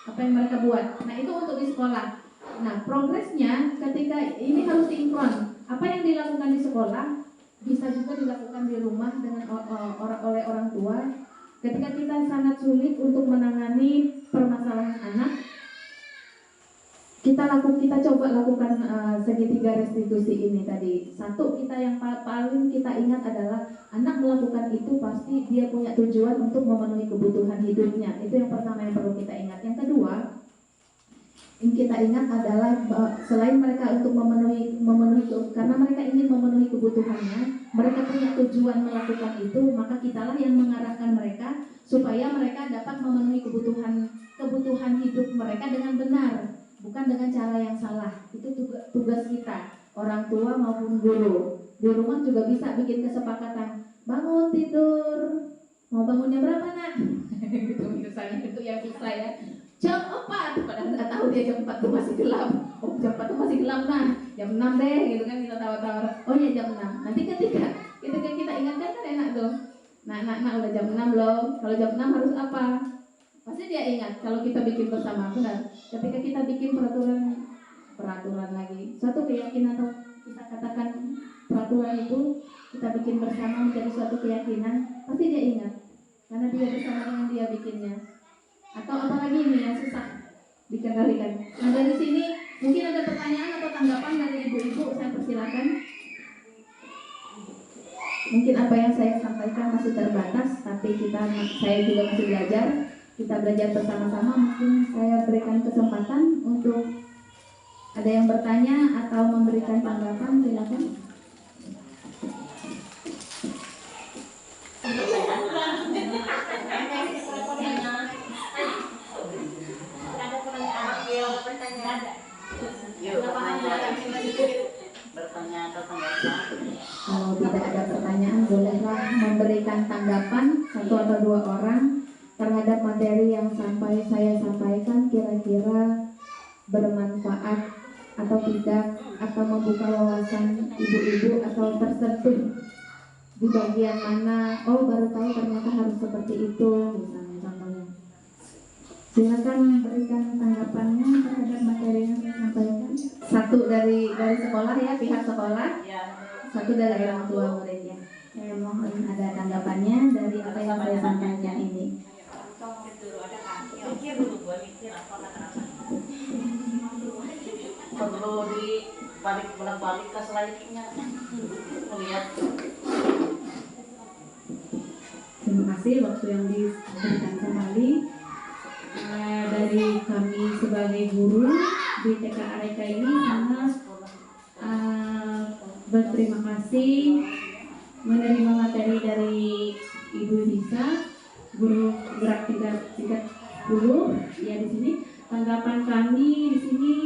[SPEAKER 2] apa yang mereka buat. Nah itu untuk di sekolah. Nah progresnya ketika ini harus sinkron. Apa yang dilakukan di sekolah bisa juga dilakukan di rumah dengan oleh orang tua. Ketika kita sangat sulit untuk menangani permasalahan anak, kita coba lakukan segitiga restitusi ini tadi. Satu, kita yang paling kita ingat adalah anak melakukan itu pasti dia punya tujuan untuk memenuhi kebutuhan hidupnya. Itu yang pertama yang perlu kita ingat. Yang kedua, yang kita ingat adalah selain mereka untuk memenuhi karena mereka ingin memenuhi kebutuhannya, mereka punya tujuan melakukan itu, maka kitalah yang mengarahkan mereka supaya mereka dapat memenuhi kebutuhan hidup mereka dengan benar, bukan dengan cara yang salah. Itu tugas kita, orang tua maupun guru. Di rumah juga bisa bikin kesepakatan, bangun tidur, mau bangunnya berapa nak? Gitu misalnya, itu yang bisa ya. Jam 4, padahal nggak tahu dia jam 4 tuh masih gelap. Oh jam 4 tuh masih gelap, nah jam 6 deh gitu kan, kita tawa-tawa. Oh ya jam 6. Nanti ketika kita ingatkan kan enak tuh. Nah udah jam 6 loh. Kalau jam 6 harus apa? Pasti dia ingat kalau kita bikin bersama, benar. Ketika kita bikin peraturan lagi, suatu keyakinan atau kita katakan peraturan itu kita bikin bersama menjadi suatu keyakinan, pasti dia ingat karena dia bersama dengan dia bikinnya. Atau apalagi ini yang susah dikendalikan. Nah dari sini mungkin ada pertanyaan atau tanggapan dari ibu-ibu, saya persilakan. Mungkin apa yang saya sampaikan masih terbatas, tapi saya juga masih belajar. Kita belajar bersama-sama. Mungkin saya berikan kesempatan untuk ada yang bertanya atau memberikan tanggapan, silakan. Kalau tidak ada pertanyaan, bolehlah memberikan tanggapan satu atau dua orang terhadap materi yang saya sampaikan, kira-kira bermanfaat atau tidak, atau membuka wawasan ibu-ibu atau tersentuh di bagian mana, oh baru tahu ternyata harus seperti itu, misalnya contohnya. Silakan berikan tanggapannya terhadap materi yang saya sampaikan. Satu dari sekolah ya, pihak sekolah. Satu dari orang tua muridnya. Saya mohon ada tanggapannya dari apa yang saya sampaikan ini.
[SPEAKER 3] Perlu dibalik bolak-balik ke selanjutnya melihat.
[SPEAKER 4] Terima kasih waktu yang diberikan kembali. Dari kami sebagai guru di TK Areka ini sangat berterima kasih menerima materi dari Ibu Nisa, guru gerak tingkat 10 ya di sini. Tanggapan kami di sini,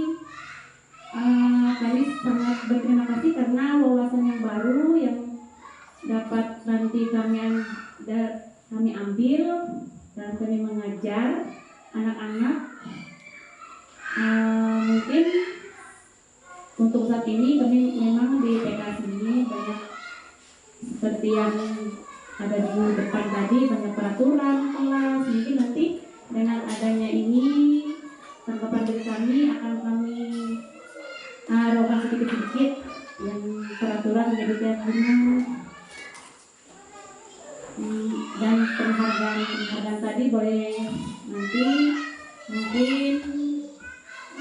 [SPEAKER 4] kami sangat berterima kasih karena wawasan yang baru yang dapat nanti kami ambil dan kami mengajar anak-anak. Mungkin untuk saat ini kami memang di TK sini banyak seperti yang ada di depan tadi, banyak peraturan kelas. Mungkin nanti dengan adanya ini tanggapan dari kami akan kami rombak sedikit-sedikit yang peraturan menjadi keyakinan. Dan penghargaan tadi boleh nanti mungkin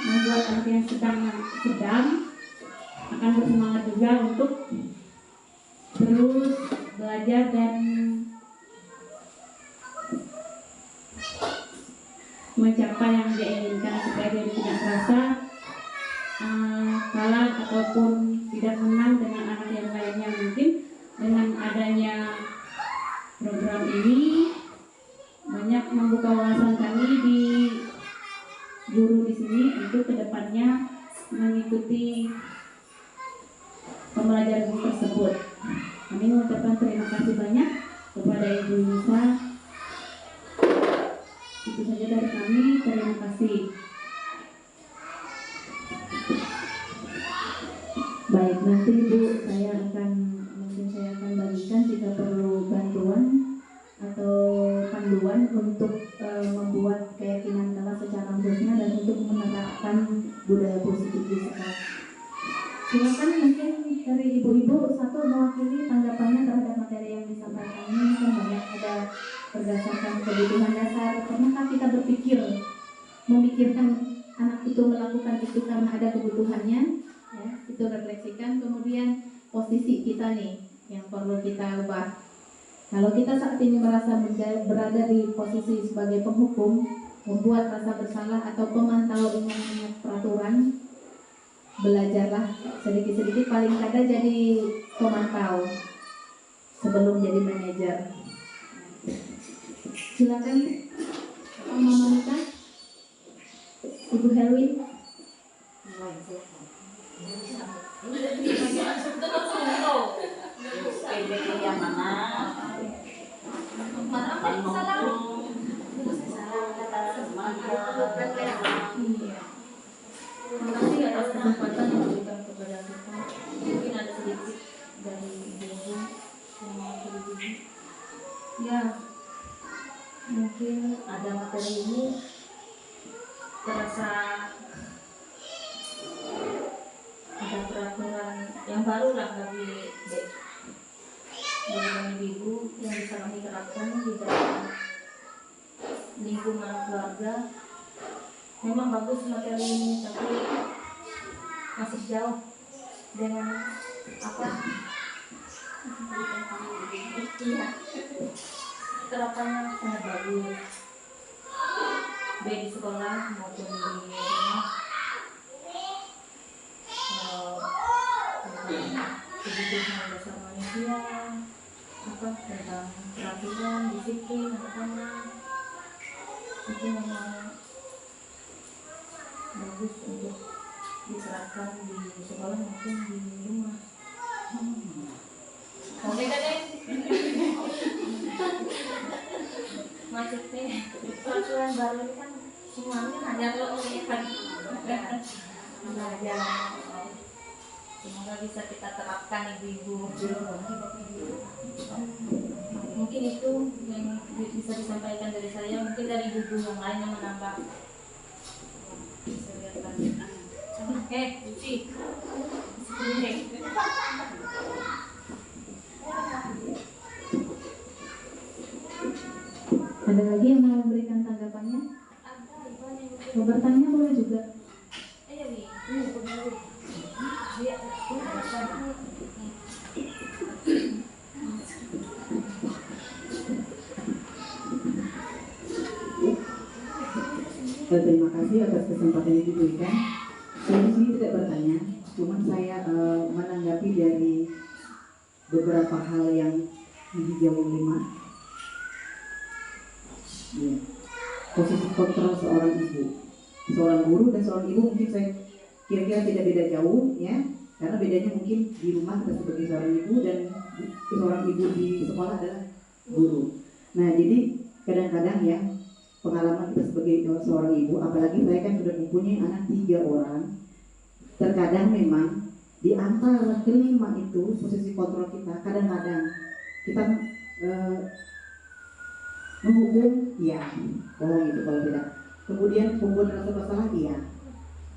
[SPEAKER 4] membuat anak yang sedang akan bersemangat juga untuk terus belajar dan mencapai yang dia inginkan, supaya dia tidak merasa kalah ataupun tidak menang dengan anak yang lainnya. Mungkin dengan adanya program ini banyak membuka wawasan kami di guru di sini untuk kedepannya mengikuti pembelajaran tersebut. Kami mengucapkan terima kasih banyak kepada Ibu Nisa. Itu saja dari kami. Terima kasih. Baik, nanti Bu, saya akan bagikan jika perlu bantuan atau panduan untuk membuat keyakinan kelas secara khususnya dan untuk menerapkan budaya positif di sekolah. Silakan mungkin dari ibu-ibu satu mewakili tanggapannya terhadap materi yang disampaikan ini. Kan banyak ada berdasarkan kebutuhan dasar. Pernahkah kita memikirkan anak itu melakukan itu karena ada kebutuhannya? Ya, itu refleksikan. Kemudian posisi kita nih yang perlu kita ubah. Kalau kita saat ini merasa berada di posisi sebagai penghukum, membuat rasa bersalah atau pemantau dengan peraturan, belajarlah sedikit-sedikit, paling kada jadi pemantau sebelum jadi manajer. Silakan Mama Monika, Ibu Helwin.
[SPEAKER 3] Yang mana?
[SPEAKER 2] Terima kasih atas kesempatan yang diberikan kepada kita. Mungkin ada sedikit dari ibu yang mewakili. Ya, Mungkin ada materi ini terasa ada peraturan yang baru lah bagi ibu yang bisa kami terapkan di dalam lingkungan keluarga. Memang bagus materi ini, tapi masih jauh dengan apa? Iya, terapannya sangat bagus, baik di sekolah maupun di rumah. Kebutuhan dasar manusia, apa tentang peraturan, disiplin, anak-anak itu memang bagus untuk diterapkan di sekolah maupun di rumah. Oke deh. Maksudnya peraturan baru ini kan semuanya hanya lo melihat belajar. Semoga bisa kita terapkan ibu-ibu. Mungkin itu yang bisa disampaikan dari saya. Mungkin dari ibu yang lain yang menambah. Bisa lihat lagi. Oke, Lucy.
[SPEAKER 4] Ada lagi yang mau memberikan tanggapannya? Mau bertanya boleh juga.
[SPEAKER 2] Ayo, Wi.
[SPEAKER 5] Terima kasih atas kesempatan yang diberikan. Saya di sini tidak bertanya, cuma saya menanggapi dari beberapa hal yang dijawab lima. Ya. Posisi kontrol seorang ibu, seorang guru dan seorang ibu mungkin saya kira-kira tidak beda jauh ya, karena bedanya mungkin di rumah kita sebagai seorang ibu dan seorang ibu di sekolah adalah guru. Nah jadi kadang-kadang ya pengalaman kita sebagai seorang ibu, apalagi saya kan sudah mempunyai anak 3 orang, terkadang memang di antara kelima itu posisi kontrol kita kadang-kadang kita menghukum iya, bohong itu kalau tidak, kemudian membuat rasa bersalah iya,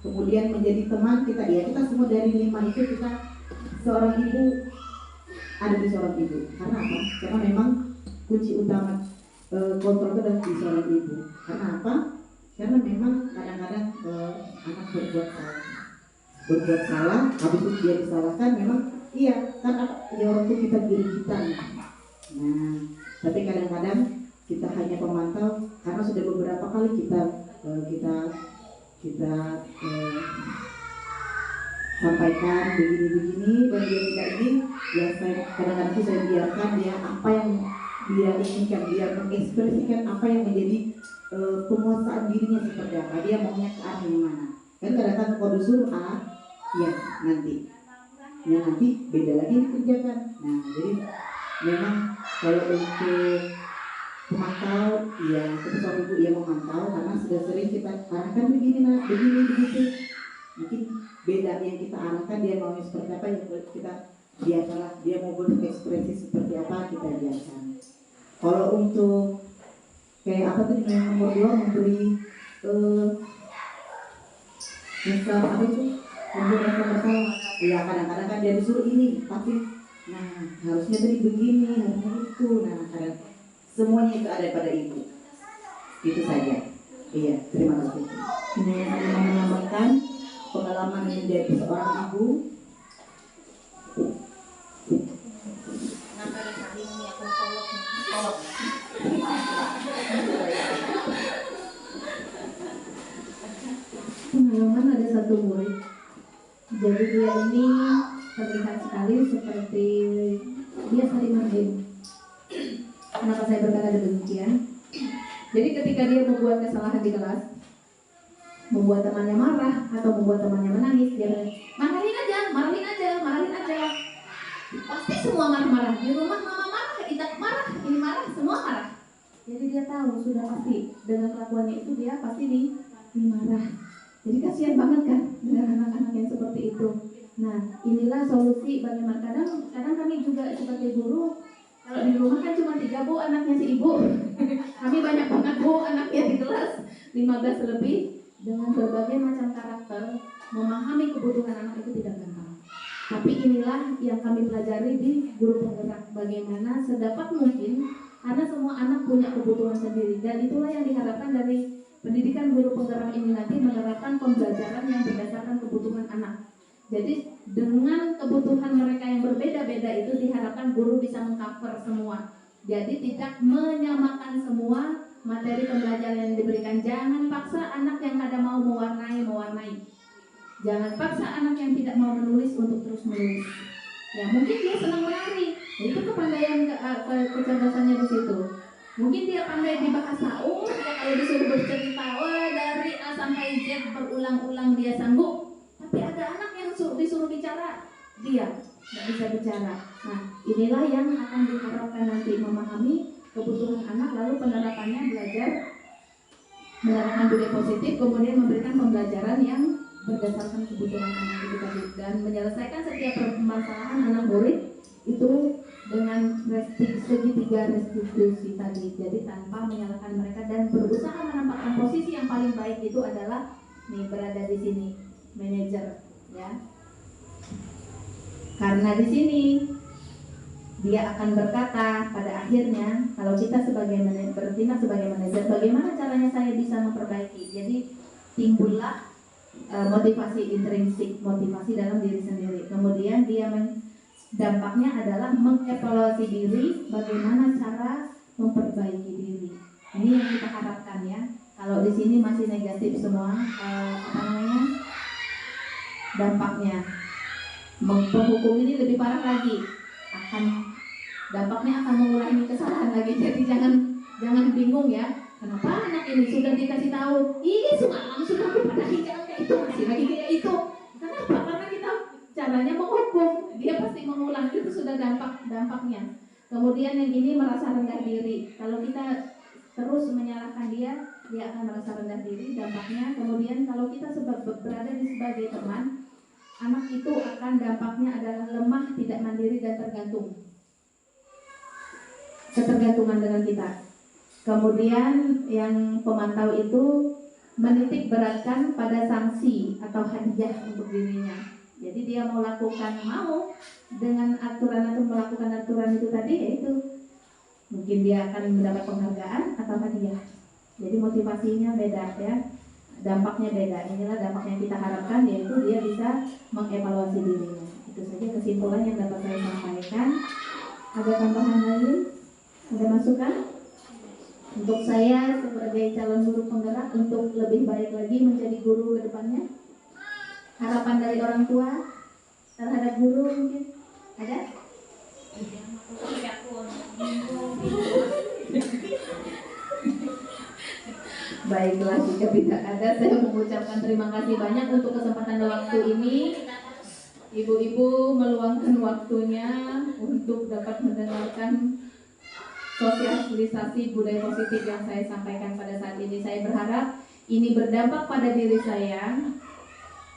[SPEAKER 5] kemudian menjadi teman kita iya, kita semua dari 5 itu kita seorang ibu ada di seorang ibu. Karena apa? Karena memang kunci utama kontrol itu adalah di seorang ibu. Karena apa? Karena memang kadang-kadang anak berbuat salah, habis itu dia disalahkan, memang iya kan ya orang itu kita diri kita. Nah, tapi kadang-kadang kita hanya pemantau karena sudah beberapa kali kita sampaikan begini dan dia tidak ingin, ya saya kadang-kadang saya biarkan dia apa yang dia inginkan, dia mengekspresikan apa yang menjadi penguasaan dirinya seperti apa, dia maunya ke arah yang mana. Kan kadang-kadang kalau disuruh A, ya nanti beda lagi dikerjakan. Nah jadi memang kalau untuk memantau, ya kita seorang ibu yang memantau karena sudah sering kita arahkan begini begitu. Mungkin beda yang kita arahkan, dia mau seperti apa yang kita biasalah, dia mau berekspresi seperti apa kita biarkan. Kalau untuk kayak apa tuh yang nomor 2 memberi misal apa itu memberi masalah, ya kadang-kadang kan dia disuruh ini tapi nah harusnya tadi begini, harusnya itu, nah kadang semuanya itu ada pada ibu. Itu saja. Iya, terima kasih. Ini yang menambahkan pengalaman menjadi seorang ibu.
[SPEAKER 4] Pengalaman ada satu murid. Jadi dia ini terlihat sekali seperti dia saling marhain. Kenapa saya berkata demikian? Jadi ketika dia membuat kesalahan di kelas, membuat temannya marah atau membuat temannya menangis, dia bilang, marahin aja. Pasti semua marah-marah. Di rumah mama marah, Ita marah, ini marah, semua marah. Jadi dia tahu sudah pasti dengan kelakuannya itu dia pasti dimarah. Jadi kasihan banget kan dengan anak-anak yang seperti itu. Nah inilah solusi bagaimana kadang kami juga sebagai guru
[SPEAKER 2] Kalau di rumah kan cuma 3 Bu anaknya si ibu. Kami banyak banget Bu anaknya di kelas 15 lebih. Dengan berbagai macam karakter, memahami kebutuhan anak itu tidak gampang. Tapi inilah yang kami pelajari di guru penggerak, bagaimana sedapat mungkin, karena semua anak punya kebutuhan sendiri, dan itulah yang diharapkan dari pendidikan guru penggerak ini nanti, menerapkan pembelajaran yang berdasarkan kebutuhan anak. Jadi dengan kebutuhan mereka yang berbeda-beda itu diharapkan guru bisa mengcover semua. Jadi tidak menyamakan semua materi pembelajaran yang diberikan. Jangan paksa anak yang ada mau mewarnai. Jangan paksa anak yang tidak mau menulis untuk terus menulis. Ya mungkin dia senang menari, itu kepandaian kecerdasannya di situ. Mungkin dia pandai di bahasa ya kalau disuruh bercerita, dari A sampai Z berulang-ulang dia sanggup. Tapi ada anak yang disuruh bicara, dia nggak bisa bicara. Nah, inilah yang akan diharapkan nanti, memahami kebutuhan anak, lalu penerapannya belajar menerapkan budaya positif, kemudian memberikan pembelajaran yang berdasarkan kebutuhan anak itu tadi, dan menyelesaikan setiap permasalahan anak murid itu dengan segitiga restitusi tadi. Jadi tanpa menyalahkan mereka dan berusaha menempatkan posisi yang paling baik itu adalah berada di sini, manajer, ya. Karena di sini dia akan berkata pada akhirnya, kalau kita sebagai bertindak sebagai manajer, bagaimana caranya saya bisa memperbaiki. Jadi timbullah motivasi intrinsik, motivasi dalam diri sendiri. Kemudian dia dampaknya adalah mengevaluasi diri, bagaimana cara memperbaiki diri. Ini yang kita harapkan, ya. Kalau di sini masih negatif semua, dampaknya menghukum ini lebih parah lagi, dampaknya akan mengulangi kesalahan lagi. Jadi jangan bingung, ya. Kenapa anak ini sudah dikasih tahu, semalam sudah berpadahi jangan kayak itu, masih lagi kayak itu. Kenapa? Karena kita caranya menghukum, dia pasti mengulang, itu sudah dampaknya. Kemudian yang ini merasa rendah diri. Kalau kita terus menyalahkan dia akan merasa rendah diri, dampaknya. Kemudian kalau kita berada di sebagai teman, anak itu akan dampaknya adalah lemah, tidak mandiri, dan ketergantungan dengan kita. Kemudian yang pemantau itu menitik beratkan pada sanksi atau hadiah untuk dirinya. Jadi dia mau dengan aturan atau melakukan aturan itu tadi, yaitu mungkin dia akan mendapat penghargaan atau hadiah. Jadi motivasinya beda, ya, dampaknya beda. Inilah dampak yang kita harapkan, yaitu dia bisa mengevaluasi dirinya. Itu saja kesimpulan yang dapat saya sampaikan. Ada tambahan lain? Ada masukan? Untuk saya sebagai calon guru penggerak untuk lebih baik lagi menjadi guru ke depannya. Harapan dari orang tua terhadap guru mungkin ada? Baiklah, jika tidak ada, saya mengucapkan terima kasih banyak untuk kesempatan dan waktu ini. Ibu-ibu meluangkan waktunya untuk dapat mendengarkan sosialisasi budaya positif yang saya sampaikan pada saat ini. Saya berharap ini berdampak pada diri saya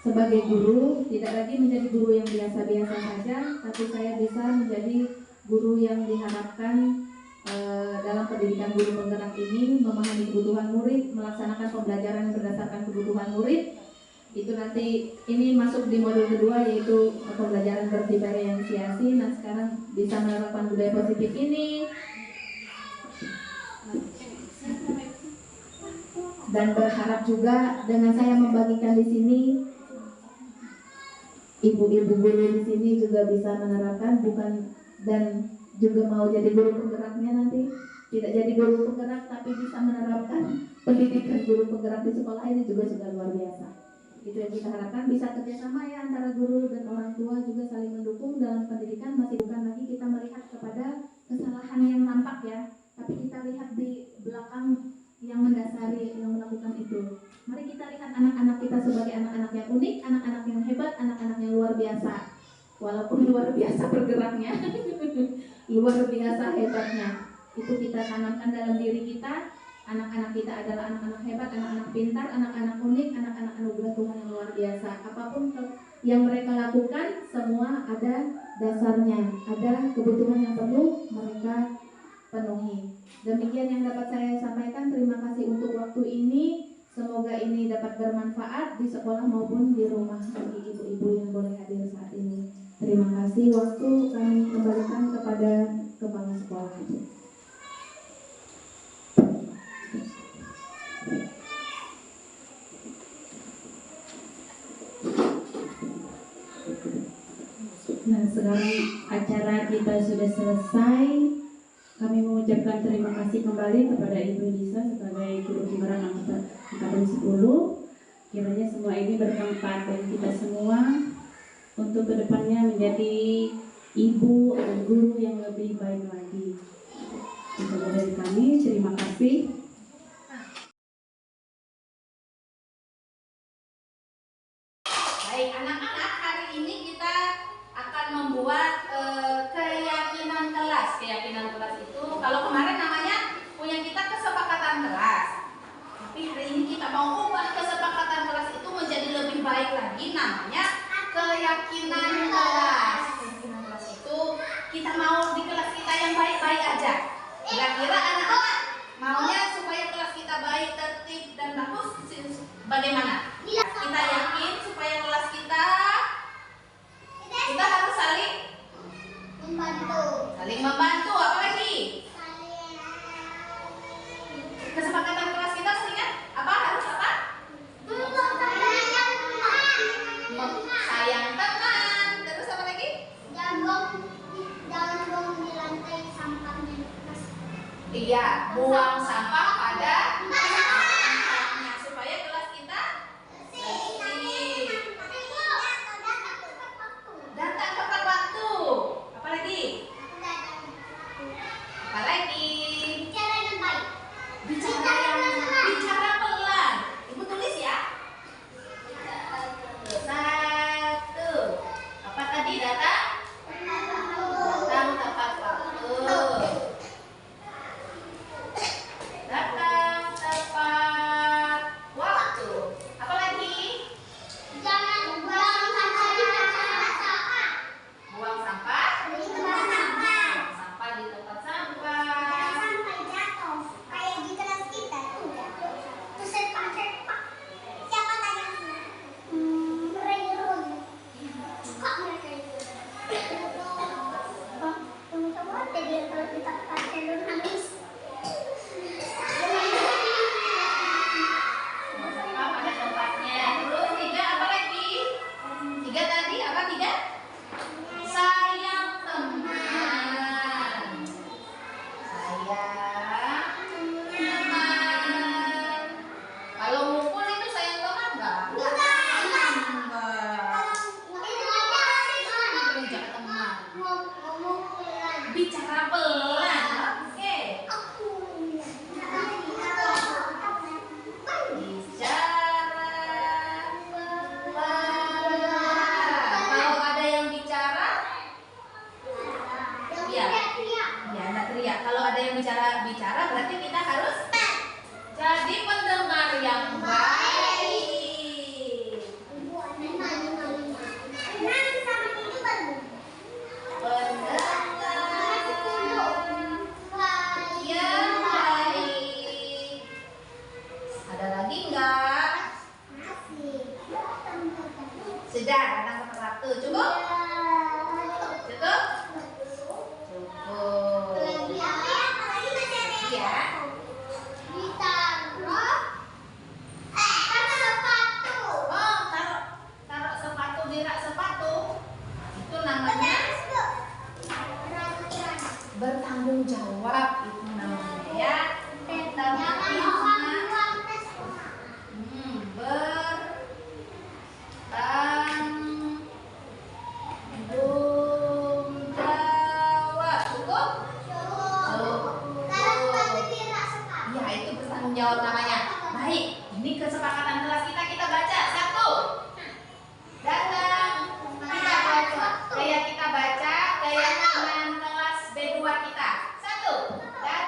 [SPEAKER 2] sebagai guru, tidak lagi menjadi guru yang biasa-biasa saja, tapi saya bisa menjadi guru yang diharapkan dalam pendidikan guru penggerak ini, memahami kebutuhan murid, melaksanakan pembelajaran berdasarkan kebutuhan murid. Itu nanti ini masuk di modul kedua, yaitu pembelajaran berdiferensiasi. Nah, sekarang bisa menerapkan budaya positif ini. Dan berharap juga dengan saya membagikan di sini, ibu-ibu guru di sini juga bisa menerapkan, dan juga mau jadi guru penggeraknya nanti. Tidak jadi guru penggerak tapi bisa menerapkan pendidikan guru penggerak di sekolah, ini juga sudah luar biasa. Itu yang kita harapkan, bisa kerjasama, ya, antara guru dan orang tua juga saling mendukung dalam pendidikan. Masih bukan lagi kita melihat kepada kesalahan yang nampak, ya, tapi kita lihat di belakang yang mendasari yang melakukan itu. Mari kita lihat anak-anak kita sebagai anak-anak yang unik, anak-anak yang hebat, anak-anak yang luar biasa. Walaupun luar biasa bergeraknya, luar biasa hebatnya. Itu kita tanamkan dalam diri kita. Anak-anak kita adalah anak-anak hebat, anak-anak pintar, anak-anak unik, anak-anak anugerah Tuhan yang luar biasa. Apapun yang mereka lakukan semua ada dasarnya, ada kebutuhan yang perlu mereka penuhi. Demikian yang dapat saya sampaikan. Terima kasih untuk waktu ini. Semoga ini dapat bermanfaat di sekolah maupun di rumah bagi ibu-ibu yang boleh hadir saat ini. Terima kasih. Waktu kami kembalikan kepada kepala sekolah.
[SPEAKER 4] Nah, sekarang acara kita sudah selesai. Kami mengucapkan terima kasih kembali kepada Ibu Lisa sebagai Guru Pembaran Angkatan 10. Kiranya semua ini bermanfaat bagi kita semua untuk kedepannya menjadi ibu dan guru yang lebih baik lagi. Itu dari kami, terima kasih.
[SPEAKER 3] Baik anak-anak, hari ini kita akan membuat keyakinan kelas. Keyakinan kelas itu kalau kemarin namanya punya kita kesepakatan kelas. Tapi hari ini kita mau ubah kesepakatan kelas itu menjadi lebih baik lagi, namanya keyakinan kelas. Keyakinan kelas itu kita mau di kelas kita yang baik-baik aja. Kira-kira anak-anak maunya supaya kelas kita baik, tertib dan bagus bagaimana? Kita yakin supaya kelas kita harus saling membantu. Apa lagi? Kesepakatan kelas kita ingat apa? Harus apa? Sayang teman. Terus apa lagi?
[SPEAKER 6] Jangan buang di lantai sampahnya.
[SPEAKER 3] Iya, buang sampah pada tempatnya supaya kelas kita bersih. Datang tepat waktu. Apa lagi? Apa lagi?
[SPEAKER 6] Bicara yang baik.
[SPEAKER 3] Bicara pelan. Ibu tulis ya. 1. Apa tadi? Datang tepat waktu. Datang tepat waktu. Apa lagi?
[SPEAKER 6] Jangan buang sampah di tempat sampah.
[SPEAKER 3] Buang sampah.
[SPEAKER 6] Di tempat sampah.
[SPEAKER 3] Buang sampah di tempat sampah.
[SPEAKER 6] Jangan sampai jatuh. Kayak di kelas kita tuh jatuh. Terus sepak. Siapa tanya? Mereka. Kok mereka itu? Oh, teman-teman tadi kalau kita pakai habis.
[SPEAKER 3] Buang sampah pada tempatnya. Terus 3 apa lagi? 3 tadi apa 3? Sayang teman. Sayang teman. Kalau ngumpul itu sayang teman enggak? Enggak. Bicara teman. Bicara pelan. Oke. Bicara pelan. Kalau ada yang bicara, ya enggak teriak. Kalau ada yang bicara berarti kita harus jadi pendengar yang baik. Pendengar yang baik. Ada lagi enggak? Sudah, datang tepat waktu. Cukup? Cukup? Cukup. Iya. Oh, taruh sepatu di rak sepatu. Itu namanya bertanggung jawab, itu namanya ya. Bertanggung jawab. Cukup? Ya, itu bertanggung jawab namanya. Baik, ini kesepakatan kelas kita baca. 1. Datang. Kita baca. Kayak kita baca keyakinan kelas B2 kita. 1. Datang.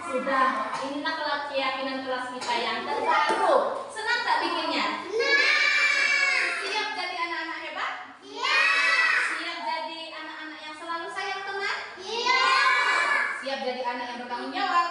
[SPEAKER 3] Sudah, inilah keyakinan kelas kita yang terbaru. Senang tak bikinnya? Siap jadi anak-anak hebat? Siap jadi anak-anak yang selalu sayang teman? Siap jadi anak yang bertanggung jawab?